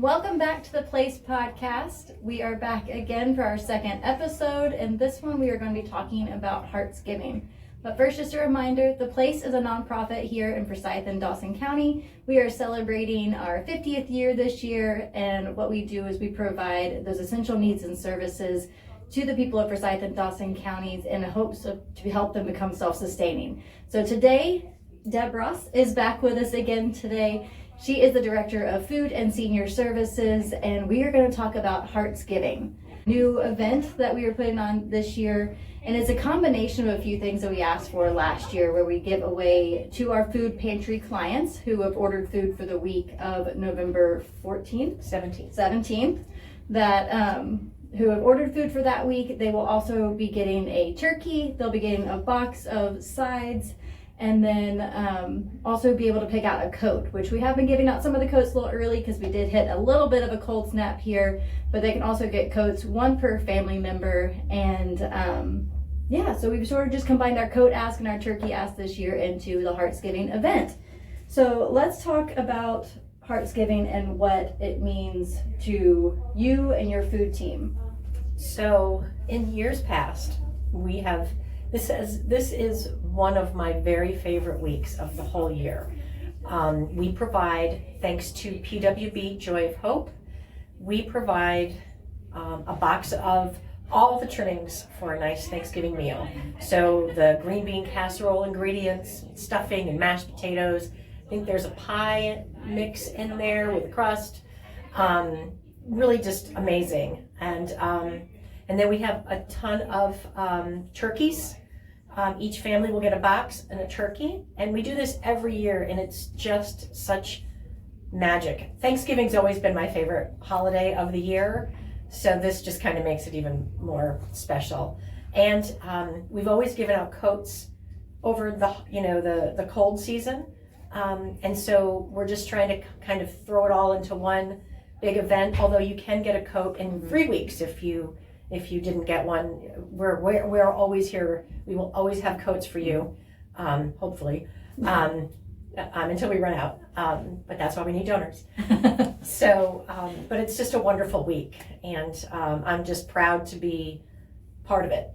Welcome back to the Place podcast. We are back again for our second episode, and this one we are going to be talking about Heartsgiving. But first, just a reminder, the Place is a nonprofit here in Forsyth and Dawson County. We are celebrating our 50th year this year, and what we do is we provide those essential needs and services to the people of Forsyth and Dawson counties in hopes to help them become self-sustaining. So today, Deb Ross is back with us again today. She is the Director of Food and Senior Services, and we are going to talk about Heartsgiving, new event that we are putting on this year. And it's a combination of a few things that we asked for last year, where we give away to our food pantry clients who have ordered food for the week of November 17th, that who have ordered food for that week. They will also be getting a turkey. They'll be getting a box of sides, and then also be able to pick out a coat, which we have been giving out some of the coats a little early because we did hit a little bit of a cold snap here, but they can also get coats, one per family member. And so we've sort of just combined our coat ask and our turkey ask this year into the Heartsgiving event. So let's talk about Heartsgiving and what it means to you and your food team. So in years past, we have this is one of my very favorite weeks of the whole year. We provide, thanks to PWB Joy of Hope, we provide a box of all the trimmings for a nice Thanksgiving meal. So the green bean casserole ingredients, stuffing and mashed potatoes. I think there's a pie mix in there with a crust. Really just amazing. And then we have a ton of turkeys. Each family will get a box and a turkey. And we do this every year, and it's just such magic. Thanksgiving's always been my favorite holiday of the year, so this just kind of makes it even more special. And we've always given out coats over the cold season. And so we're just trying to kind of throw it all into one big event, although you can get a coat in 3 weeks if you didn't get one. We're always here. We will always have coats for you, hopefully, until we run out. But that's why we need donors. So, but it's just a wonderful week, and I'm just proud to be part of it.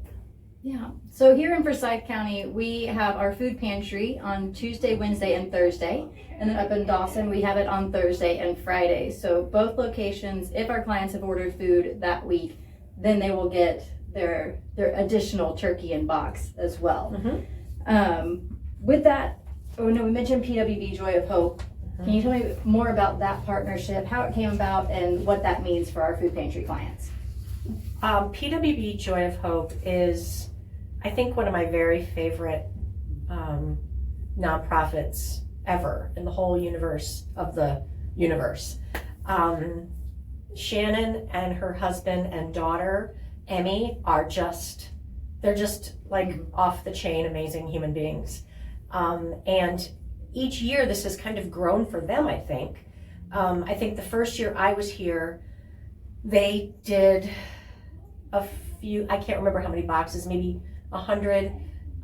Yeah. So here in Forsyth County, we have our food pantry on Tuesday, Wednesday, and Thursday. And then up in Dawson, we have it on Thursday and Friday. So both locations, if our clients have ordered food that week, then they will get their additional turkey and box as well. Mm-hmm. With that, we mentioned PWB Joy of Hope. Mm-hmm. Can you tell me more about that partnership, how it came about, and what that means for our food pantry clients? PWB Joy of Hope is, I think, one of my very favorite nonprofits ever in the whole universe of the universe. Shannon and her husband and daughter, Emmy, they're just like off the chain, amazing human beings. And each year this has kind of grown for them, I think. I think the first year I was here, they did a few, I can't remember how many boxes, maybe 100.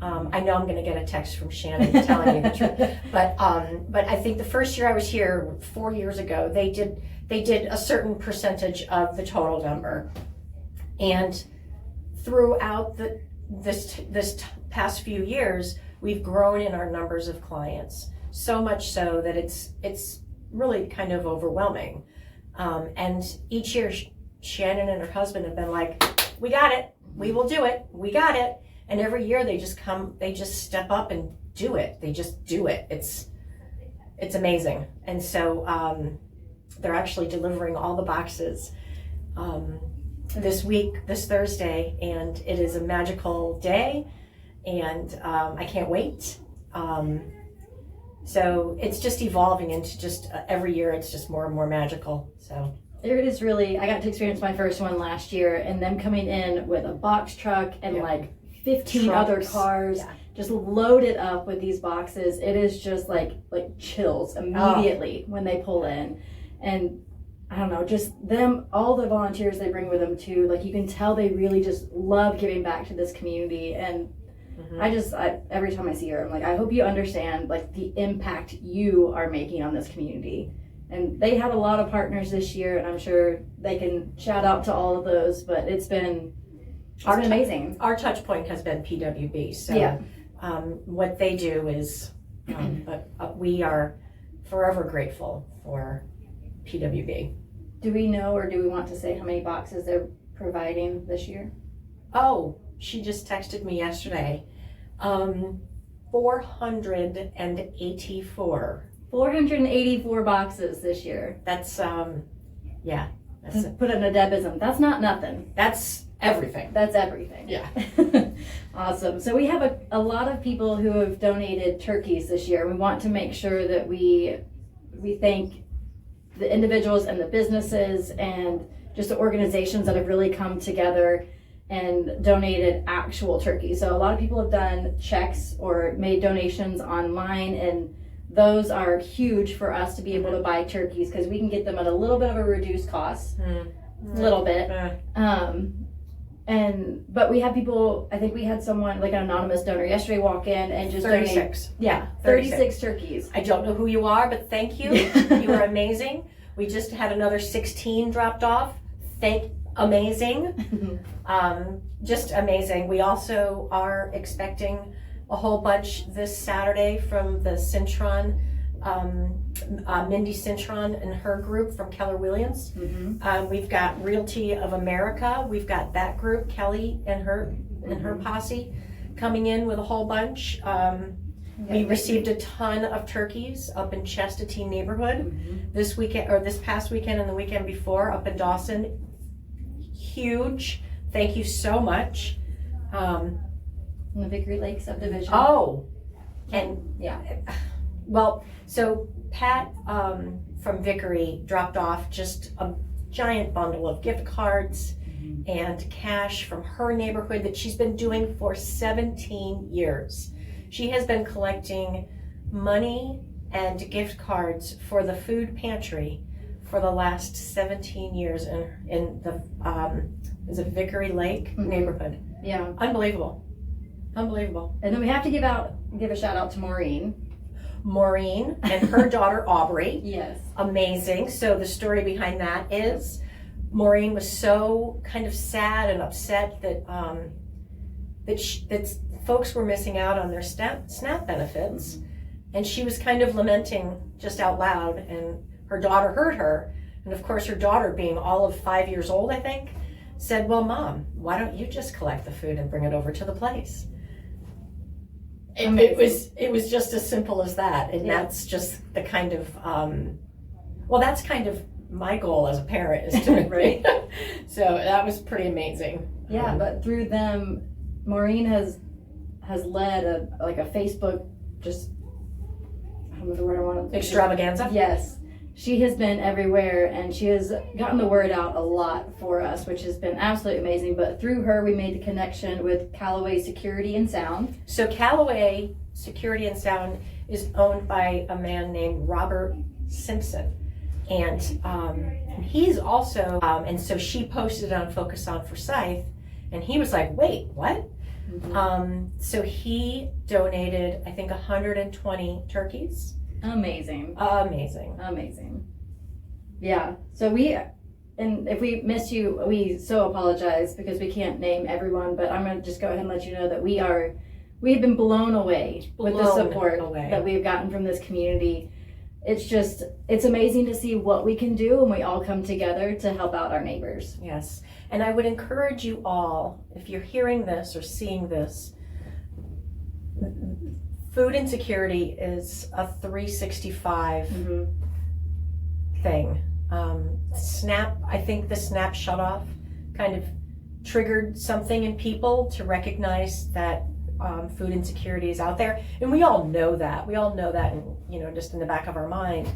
I know I'm going to get a text from Shannon telling me the truth. But I think the first year I was here 4 years ago, they did a certain percentage of the total number. And throughout this past few years, we've grown in our numbers of clients, so much so that it's really kind of overwhelming. And each year, Shannon and her husband have been like, we got it, we will do it, we got it. And every year they just step up and do it. They just do it. It's amazing. And so they're actually delivering all the boxes this week, this Thursday, and it is a magical day, and I can't wait. So it's just evolving into just every year it's just more and more magical. So it is really, I got to experience my first one last year, and them coming in with a box truck and like 15 trucks, other cars, just loaded up with these boxes. It is just like chills immediately when they pull in. And I don't know, just them, all the volunteers they bring with them too, like you can tell they really just love giving back to this community. And I every time I see her, I'm like, I hope you understand like the impact you are making on this community. And they had a lot of partners this year, and I'm sure they can shout out to all of those, but it's been amazing. Our touch point has been PWB. So yeah. What they do is, we are forever grateful for PWB. Do we know, or do we want to say how many boxes they're providing this year? Oh, she just texted me yesterday. 484. 484 boxes this year. That's yeah. Put it in a Debism. That's not nothing. That's everything. That's everything. Yeah. Awesome. So we have a lot of people who have donated turkeys this year. We want to make sure that we thank the individuals and the businesses and just the organizations that have really come together and donated actual turkeys. So a lot of people have done checks or made donations online, and those are huge for us to be able to buy turkeys because we can get them at a little bit of a reduced cost, little bit. But we have people, I think we had someone, like an anonymous donor yesterday, walk in and just 36. donate. 36 turkeys. I don't know who you are, but thank you. You are amazing. We just had another 16 dropped off. Amazing. Just amazing. We also are expecting a whole bunch this Saturday from the Cintron, Mindy Cintron and her group from Keller Williams. We've got Realty of America. We've got that group, Kelly and her posse, coming in with a whole bunch. We received a ton of turkeys up in Chestatine neighborhood this weekend, or this past weekend and the weekend before up in Dawson. Huge. Thank you so much. In the Vickery Lake subdivision. Oh, and yeah. Well, so Pat from Vickery dropped off just a giant bundle of gift cards and cash from her neighborhood that she's been doing for 17 years. She has been collecting money and gift cards for the food pantry for the last 17 years in the is it Vickery Lake neighborhood. Yeah. Unbelievable. And then we have to give a shout out to Maureen and her daughter Aubrey. Yes. Amazing. So the story behind that is Maureen was so kind of sad and upset that that folks were missing out on their SNAP benefits, and she was kind of lamenting just out loud, and her daughter heard her, and of course her daughter, being all of 5 years old, I think, said, "Well, Mom, why don't you just collect the food and bring it over to the place?" It was just as simple as that, and that's just the kind of that's kind of my goal as a parent, is to right. So that was pretty amazing. Yeah, but through them, Maureen has led a Facebook, just I don't know the word I want to. Extravaganza. Yes, she has been everywhere, and she has gotten the word out a lot for us, which has been absolutely amazing. But through her, we made the connection with Callaway Security and Sound. So Callaway Security and Sound is owned by a man named Robert Simpson, and he's also and so she posted on Focus on Forsyth, and he was like, "Wait, what?" So he donated, I think, 120 turkeys. Amazing. Yeah. So and if we missed you, we so apologize because we can't name everyone, but I'm going to just go ahead and let you know that we have been blown away with the support that we've gotten from this community. It's amazing to see what we can do when we all come together to help out our neighbors. Yes. And I would encourage you all, if you're hearing this or seeing this, food insecurity is a 365 thing. SNAP, I think the SNAP shutoff kind of triggered something in people to recognize that food insecurity is out there, and we all know that. And just in the back of our mind.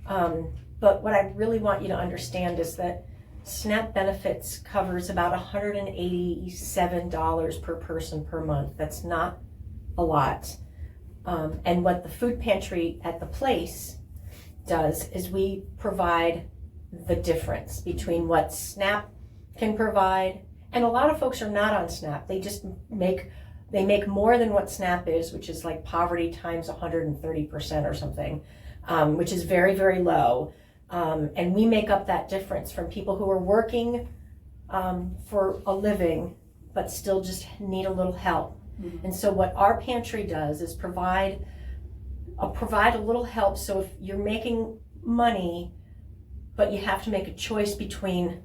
But what I really want you to understand is that SNAP benefits covers about $187 per person per month. That's not a lot. And what the food pantry at the place does is we provide the difference between what SNAP can provide, and a lot of folks are not on SNAP. They just make more than what SNAP is, which is like poverty times 130% or something, which is very, very low. And we make up that difference from people who are working for a living, but still just need a little help. Mm-hmm. And so what our pantry does is provide a little help. So if you're making money, but you have to make a choice between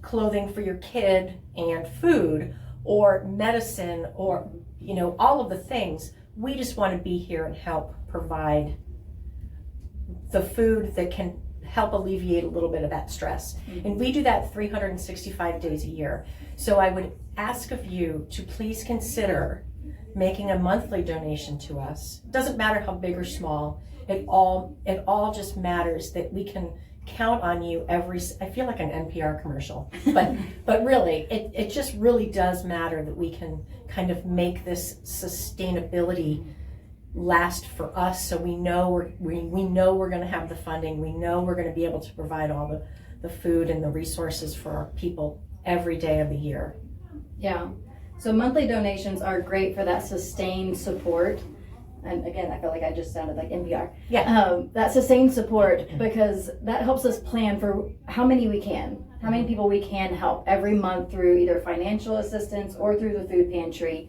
clothing for your kid and food or medicine or, all of the things, we just want to be here and help provide the food that can help alleviate a little bit of that stress. Mm-hmm. And we do that 365 days a year. So I would ask of you to please consider making a monthly donation to us. It doesn't matter how big or small. It all just matters that we can count on you I feel like an NPR commercial, but really, it just really does matter that we can kind of make this sustainability last for us, so we know we're going to have the funding, we know we're going to be able to provide all the food and the resources for our people every day of the year. Yeah, so monthly donations are great for that sustained support. And again, I feel like I just sounded like NPR. Yeah. That sustained support, because that helps us plan for how many people we can help every month through either financial assistance or through the food pantry.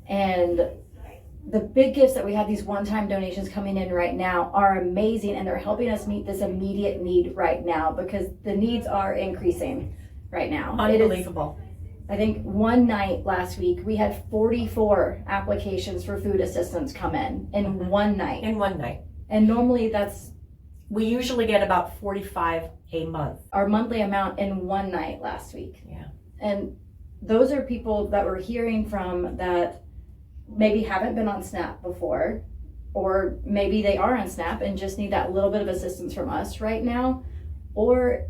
And the big gifts that we have, these one-time donations coming in right now, are amazing, and they're helping us meet this immediate need right now, because the needs are increasing right now. Unbelievable. I think one night last week, we had 44 applications for food assistance come in Mm-hmm. one night. In one night. And normally we usually get about 45 a month. Our monthly amount in one night last week. Yeah. And those are people that we're hearing from that maybe haven't been on SNAP before, or maybe they are on SNAP and just need that little bit of assistance from us right now. Or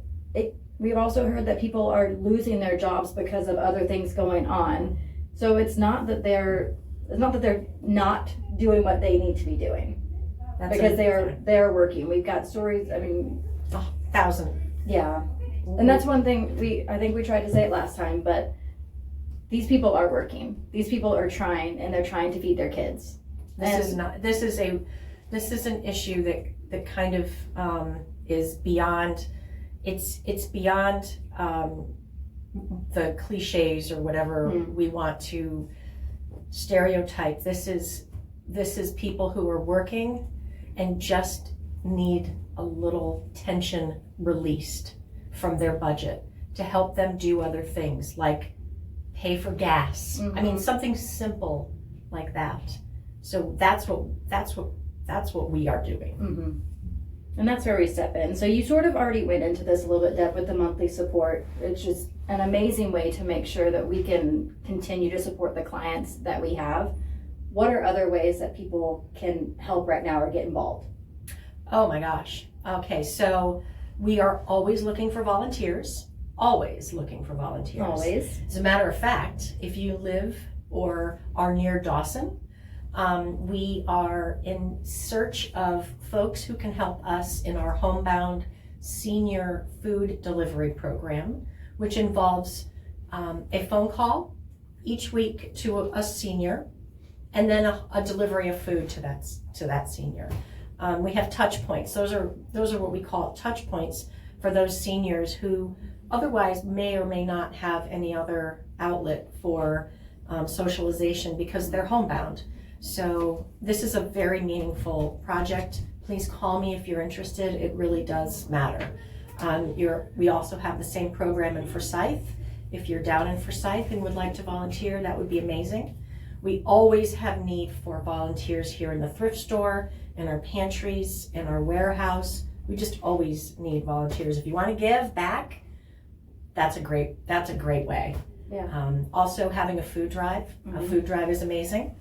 we've also heard that people are losing their jobs because of other things going on. So it's not that they're not doing what they need to be doing. Because they're working. We've got stories, 1,000. Yeah. And that's one thing I think we tried to say it last time, but these people are working. These people are trying, and they're trying to feed their kids. This is an issue that kind of is beyond. It's beyond the cliches or whatever we want to stereotype. This is people who are working and just need a little tension released from their budget to help them do other things like pay for gas. Mm-hmm. Something simple like that. So that's what we are doing. Mm-hmm. And that's where we step in. So you sort of already went into this a little bit, Deb, with the monthly support. It's just an amazing way to make sure that we can continue to support the clients that we have. What are other ways that people can help right now or get involved? Oh my gosh. Okay, so we are always looking for volunteers. Always looking for volunteers. Always. As a matter of fact, if you live or are near Dawson, we are in search of folks who can help us in our homebound senior food delivery program, which involves a phone call each week to a senior, and then a delivery of food to that senior. We have touch points. Those are what we call touch points for those seniors who otherwise may or may not have any other outlet for socialization because they're homebound. So this is a very meaningful project. Please call me if you're interested. It really does matter. We also have the same program in Forsyth. If you're down in Forsyth and would like to volunteer, that would be amazing. We always have need for volunteers here in the thrift store, in our pantries, in our warehouse. We just always need volunteers. If you want to give back, that's a great way. Yeah. Also having a food drive. A food drive is amazing.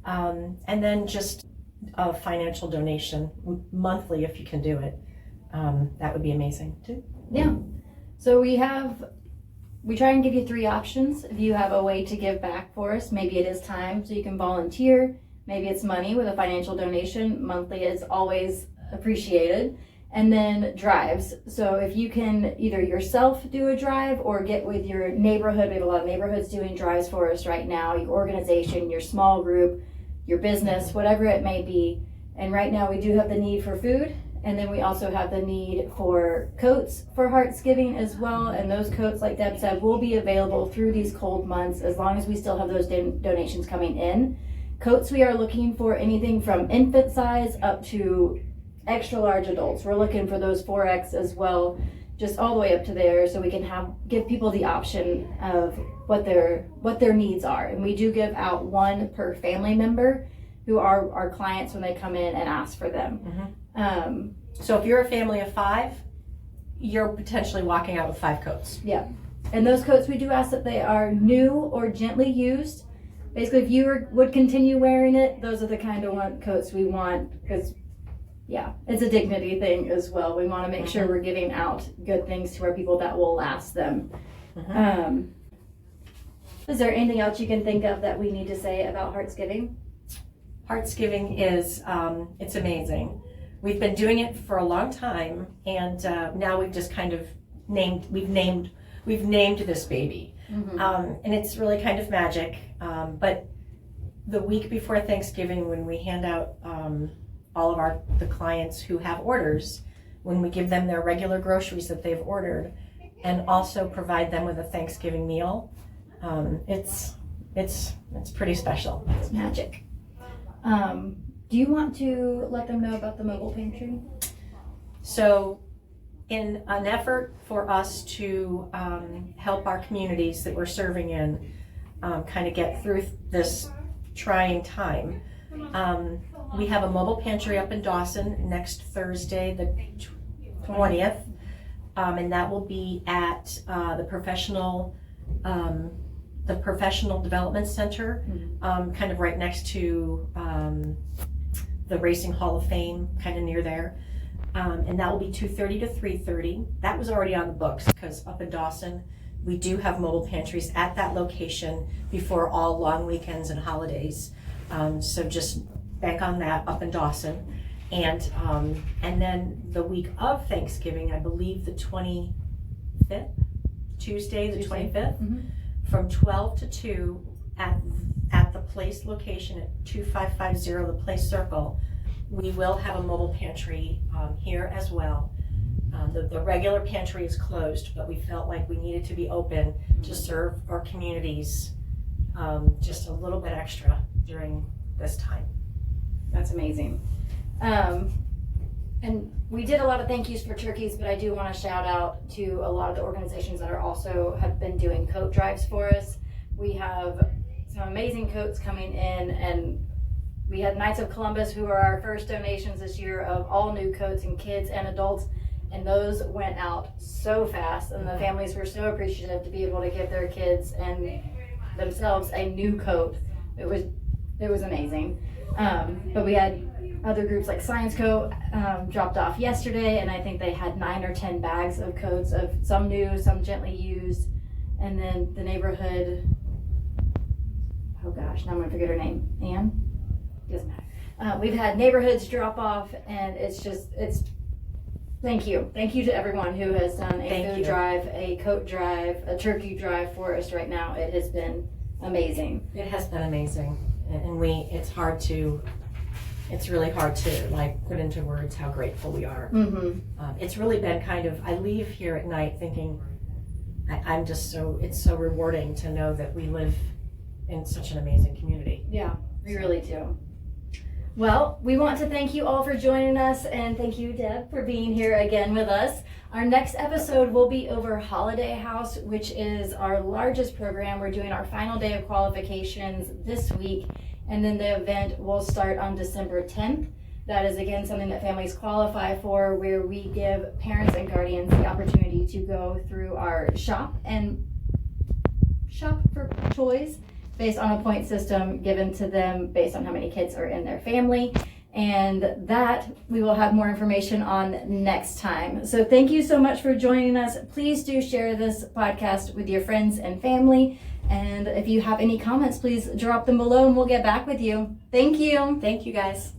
And then just a financial donation monthly if you can do it. That would be amazing too. Yeah. So we try and give you 3 options. If you have a way to give back for us, maybe it is time so you can volunteer. Maybe it's money with a financial donation. Monthly is always appreciated. And then drives. So if you can either yourself do a drive or get with your neighborhood. We have a lot of neighborhoods doing drives for us right now. Your organization, your small group, your business, whatever it may be. And right now we do have the need for food And then we also have the need for coats for Heartsgiving as well. And those coats, like Deb said, will be available through these cold months as long as we still have those donations coming in. Coats, we are looking for anything from infant size up to extra large adults. We're looking for those 4X as well, just all the way up to there, so we can give people the option of what their needs are. And we do give out one per family member who are our clients when they come in and ask for them. So if you're a family of 5, you're potentially walking out with 5 coats. Yeah. And those coats, we do ask that they are new or gently used. Basically, if you would continue wearing it, those are the kind of coats we want, because yeah, it's a dignity thing as well. We want to make sure we're giving out good things to our people that will last them. Is there anything else you can think of that we need to say about Heartsgiving? Heartsgiving is, it's amazing. We've been doing it for a long time, and now we've just kind of named this baby. And it's really kind of magic. But the week before Thanksgiving, when we hand out all of the clients who have orders, when we give them their regular groceries that they've ordered, and also provide them with a Thanksgiving meal, it's pretty special. It's magic. Do you want to let them know about the mobile pantry? So, in an effort for us to help our communities that we're serving in kind of get through this trying time, we have a mobile pantry up in Dawson next Thursday, the 20th, and that will be at the Professional Development Center, kind of right next to the Racing Hall of Fame, kind of near there. And that will be 2:30 to 3:30. That was already on the books because up in Dawson, we do have mobile pantries at that location before all long weekends and holidays. So just bank on that up in Dawson. And then the week of Thanksgiving, I believe the 25th, Tuesday the 25th, from 12 to 2 at the Place location at 2550 the Place Circle, we will have a mobile pantry here as well. The regular pantry is closed, but we felt like we needed to be open to serve our communities just a little bit extra during this time. That's amazing. And we did a lot of thank yous for turkeys, but I do want to shout out to a lot of the organizations that have been doing coat drives for us. We have some amazing coats coming in, and we had Knights of Columbus, who are our first donations this year of all new coats and kids and adults, and those went out so fast, and the families were so appreciative to be able to give their kids and themselves a new coat. It was amazing. But we had other groups like Science Coat dropped off yesterday, and I think they had 9 or 10 bags of coats, of some new, some gently used, and then the neighborhood, oh gosh, now I'm gonna forget her name, Anne? Doesn't matter. We've had neighborhoods drop off, and it's thank you to everyone who has done a food drive, a coat drive, a turkey drive for us right now. It has been amazing. It has been amazing, and it's really hard to like put into words how grateful we are. It's really been kind of, I leave here at night thinking, it's so rewarding to know that we live in such an amazing community. Yeah, we really do. Well, we want to thank you all for joining us, and thank you, Deb, for being here again with us. Our next episode will be over Holiday House, which is our largest program. We're doing our final day of qualifications this week, and then the event will start on December 10th. That is, again, something that families qualify for, where we give parents and guardians the opportunity to go through our shop for toys based on a point system given to them based on how many kids are in their family. And that we will have more information on next time. So thank you so much for joining us. Please do share this podcast with your friends and family. And if you have any comments, please drop them below and we'll get back with you. Thank you. Thank you, guys.